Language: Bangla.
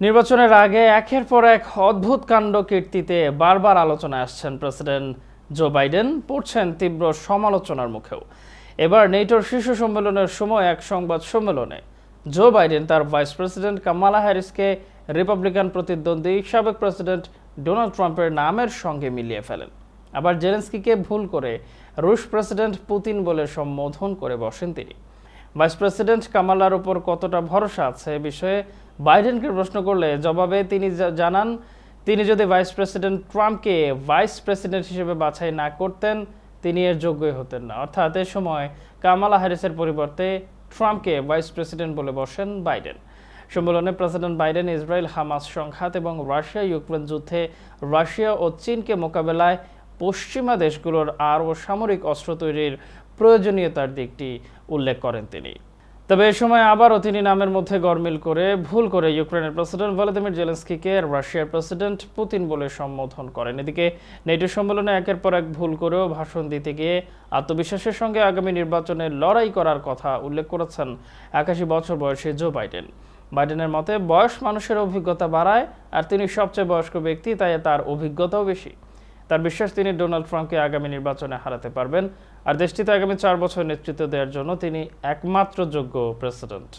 নির্বাচনের আগে একের পর এক অদ্ভুত কাণ্ড কীর্তিতে বারবার আলোচনায় আসছেন প্রেসিডেন্ট জো বাইডেন, পড়ছেন তীব্র সমালোচনার মুখেও। এবার নেটোর শীর্ষ সম্মেলনের সময় এক সংবাদ সম্মেলনে জো বাইডেন তার ভাইস প্রেসিডেন্ট কামালা হ্যারিসকে রিপাবলিকান প্রতিদ্বন্দ্বী সাবেক প্রেসিডেন্ট ডোনাল্ড ট্রাম্পের নামের সঙ্গে মিলিয়ে ফেলেন। আবার জেলেন্সকিকে ভুল করে রুশ প্রেসিডেন্ট পুতিন বলে সম্বোধন করে বসেন তিনি। ভাইস প্রেসিডেন্ট কামালার উপর কতটা ভরসা আছে এ বিষয়ে বাইডেনকে প্রশ্ন করলে জবাবে তিনি জানান, তিনি যদি ভাইস প্রেসিডেন্ট ট্রাম্পকে ভাইস প্রেসিডেন্ট হিসেবে বাছাই না করতেন তিনি এর যোগ্যই হতেন না। অর্থাৎ এ সময় কামালা হ্যারিসের পরিবর্তে ট্রাম্পকে ভাইস প্রেসিডেন্ট বলে বসেন বাইডেন। সম্মেলনে প্রেসিডেন্ট বাইডেন ইসরায়েল হামাস সংঘাত এবং রাশিয়া ইউক্রেন যুদ্ধে রাশিয়া ও চীনকে মোকাবেলায় পশ্চিমা দেশগুলোর আরও সামরিক অস্ত্র তৈরির প্রয়োজনীয়তার দিকটি উল্লেখ করেন তিনি। তবে এ সময় আবারও তিনি নামের মধ্যে গরমিল করে ভুল করে ইউক্রেনের প্রেসিডেন্ট ভলোদিমির জেলেন্সকিকে রাশিয়ার প্রেসিডেন্ট পুতিন বলে সম্বোধন করেন। এদিকে নেটো সম্মেলনে একের পর এক ভুল করেও ভাষণ দিতে গিয়ে আত্মবিশ্বাসের সঙ্গে আগামী নির্বাচনে লড়াই করার কথা উল্লেখ করেছেন 81 বছর বয়সী জো বাইডেন। বাইডেনের মতে বয়স মানুষের অভিজ্ঞতা বাড়ায়, আর তিনি সবচেয়ে বয়স্ক ব্যক্তি, তাই তার অভিজ্ঞতাও বেশি। তার বিশ্বাস তিনি ডোনাল্ড ট্রাম্পকে আগামী নির্বাচনে হারাতে পারবেন, আর দেশটিতে আগামী 4 বছর নেতৃত্ব দেওয়ার জন্য তিনি একমাত্র যোগ্য প্রেসিডেন্ট।